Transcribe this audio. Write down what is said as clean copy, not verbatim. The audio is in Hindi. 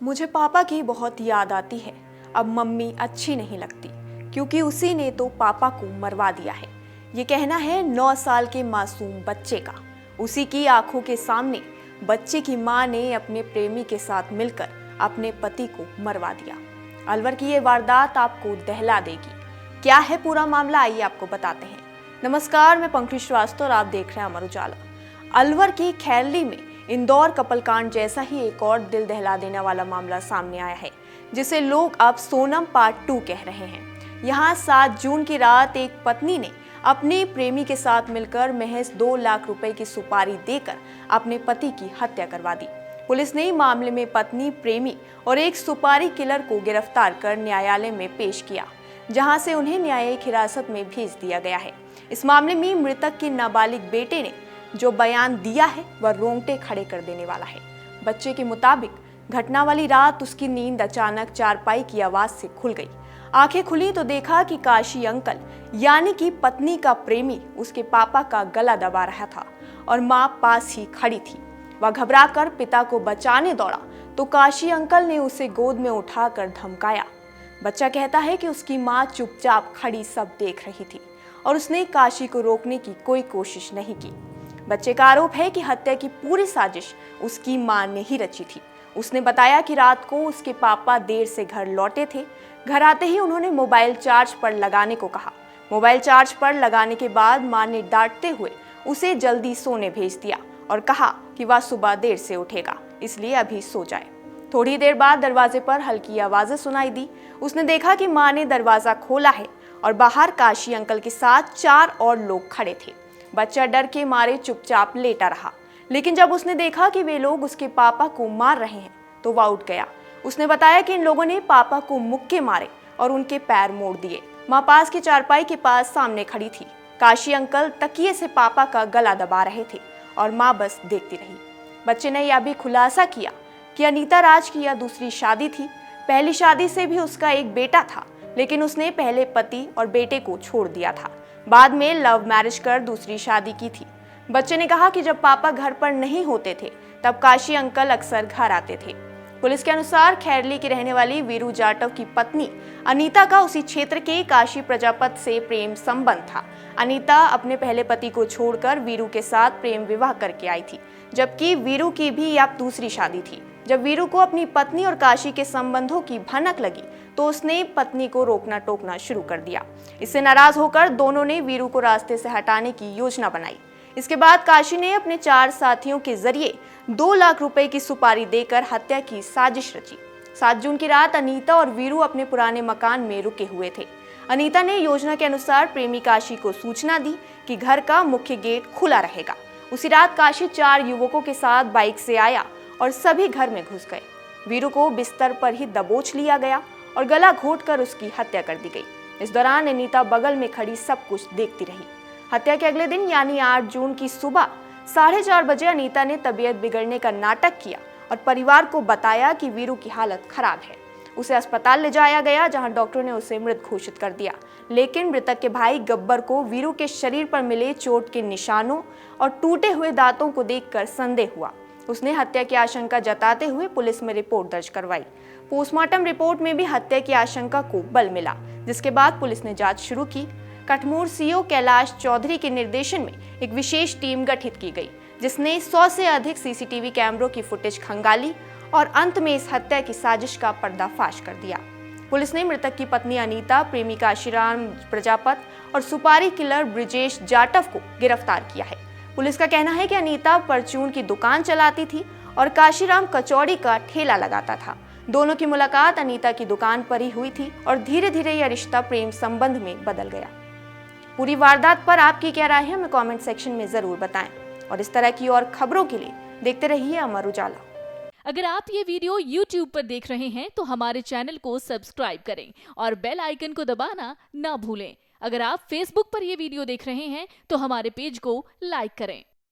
मुझे पापा की बहुत याद आती है। अब मम्मी अच्छी नहीं लगती क्योंकि उसी ने तो पापा को मरवा दिया है। ये कहना है 9 साल के मासूम बच्चे का। उसी की आंखों के सामने बच्चे की मां ने अपने प्रेमी के साथ मिलकर अपने पति को मरवा दिया। अलवर की ये वारदात आपको दहला देगी। क्या है पूरा मामला, आइए आपको बताते हैं। नमस्कार, मैं पंकज श्रीवास्तव और आप देख रहे हैं अमर उजाला। अलवर की खैरली में इंदौर कपल कांड जैसा ही एक और दिल दहला देने वाला मामला सामने आया है, जिसे लोग अब सोनम पार्ट 2 कह रहे हैं। यहाँ 7 जून की रात एक पत्नी ने अपने प्रेमी के साथ मिलकर महज 2 लाख रुपए की सुपारी देकर अपने पति की हत्या करवा दी। पुलिस ने मामले में पत्नी, प्रेमी और एक सुपारी किलर को गिरफ्तार कर न्यायालय में पेश किया, जहां से उन्हें न्यायिक हिरासत में भेज दिया गया है। इस मामले में मृतक के नाबालिग बेटे ने जो बयान दिया है वह रोंगटे खड़े कर देने वाला है। बच्चे के मुताबिक घटना वाली रात उसकी नींद अचानक चारपाई की आवाज से खुल गई। आंखें खुली तो देखा कि काशी अंकल यानी कि पत्नी का प्रेमी उसके पापा का गला दबा रहा था और मां पास ही खड़ी थी। वह घबराकर पिता को बचाने दौड़ा तो काशी अंकल ने उसे गोद में उठाकर धमकाया। बच्चा कहता है कि उसकी मां चुपचाप खड़ी सब देख रही थी और उसने काशी को रोकने की कोई कोशिश नहीं की। बच्चे का आरोप है कि हत्या की पूरी साजिश उसकी मां ने ही रची थी। उसने बताया कि रात को उसके पापा देर से घर लौटे थे। घर आते ही उन्होंने मोबाइल चार्ज पर लगाने को कहा। मोबाइल चार्ज पर लगाने के बाद मां ने डांटते हुए उसे जल्दी सोने भेज दिया और कहा कि वह सुबह देर से उठेगा, इसलिए अभी सो जाए। थोड़ी देर बाद दरवाजे पर हल्की आवाजें सुनाई दी। उसने देखा कि मां ने दरवाजा खोला है और बाहर काशी अंकल के साथ 4 और लोग खड़े थे। बच्चा डर के मारे चुपचाप लेटा रहा, लेकिन जब उसने देखा कि वे लोग उसके पापा को मार रहे हैं तो वह उठ गया। उसने बताया कि इन लोगों ने पापा को मुक्के मारे और उनके पैर मोड़ दिए। मां पास की चारपाई के पास सामने खड़ी थी। काशी अंकल तकिए से पापा का गला दबा रहे थे और मां बस देखती रही। बच्चे ने यह भी खुलासा किया कि अनीता राज की यह दूसरी शादी थी। पहली शादी से भी उसका एक बेटा था, लेकिन उसने पहले पति और बेटे को छोड़ दिया था। बाद में लव मैरिज कर दूसरी शादी की थी। बच्चे ने कहा कि जब पापा घर पर नहीं होते थे तब काशी अंकल अक्सर घर आते थे। पुलिस के अनुसार खैरली की रहने वाली वीरू जाटव की पत्नी अनीता का उसी क्षेत्र के काशी प्रजापत से प्रेम संबंध था। अनीता अपने पहले पति को छोड़कर वीरू के साथ प्रेम विवाह करके आई थी, जबकि वीरू की भी अब दूसरी शादी थी। जब वीरू को अपनी पत्नी और काशी के संबंधों की भनक लगी तो उसने पत्नी को रोकना टोकना शुरू कर दिया। इससे नाराज होकर दोनों ने वीरू को रास्ते से हटाने की योजना बनाई। इसके बाद काशी ने अपने 4 साथियों के जरिए 2 लाख रुपए की सुपारी देकर हत्या की साजिश रची। 7 जून की रात अनीता और वीरू अपने पुराने मकान में रुके हुए थे। अनीता ने योजना के अनुसार प्रेमी काशी को सूचना दी कि घर का मुख्य गेट खुला रहेगा। उसी रात काशी 4 युवकों के साथ बाइक से आया और सभी घर में घुस गए। वीरू को बिस्तर पर ही दबोच लिया गया और गला घोंटकर उसकी हत्या कर दी गई। इस दौरान अनीता बगल में खड़ी सब कुछ देखती रही। हत्या के अगले दिन यानी 8 जून की सुबह 4:30 बजे अनीता ने तबीयत बिगड़ने का नाटक किया और परिवार को बताया कि वीरू की हालत खराब है। उसे अस्पताल ले जाया गया, जहां डॉक्टर ने उसे मृत घोषित कर दिया। लेकिन मृतक के भाई गब्बर को वीरू के शरीर पर मिले चोट के निशानों और टूटे हुए दांतों को देखकर संदेह हुआ। उसने हत्या की आशंका जताते हुए पुलिस में रिपोर्ट दर्ज करवाई। पोस्टमार्टम रिपोर्ट में भी हत्या की आशंका को बल मिला, जिसके बाद पुलिस ने जांच शुरू की। कटमूर सीओ कैलाश चौधरी के निर्देशन में एक विशेष टीम गठित की गई, जिसने 100 से अधिक सीसीटीवी कैमरों की फुटेज खंगाली और अंत में इस हत्या की साजिश का पर्दाफाश कर दिया। पुलिस ने मृतक की पत्नी अनीता, प्रेमी काशीराम प्रजापत और सुपारी किलर ब्रिजेश जाटव को गिरफ्तार किया है। पुलिस का कहना है कि अनीता परचून की दुकान चलाती थी और काशीराम कचौड़ी का ठेला लगाता था। दोनों की मुलाकात अनीता की दुकान पर ही हुई थी और धीरे धीरे यह रिश्ता प्रेम संबंध में बदल गया। पूरी वारदात पर आपकी क्या राय है, हमें कमेंट सेक्शन में जरूर बताएं और इस तरह की और खबरों के लिए देखते रहिए अमर उजाला। अगर आप ये वीडियो YouTube पर देख रहे हैं तो हमारे चैनल को सब्सक्राइब करें और बेल आइकन को दबाना ना भूलें। अगर आप Facebook पर ये वीडियो देख रहे हैं तो हमारे पेज को लाइक करें।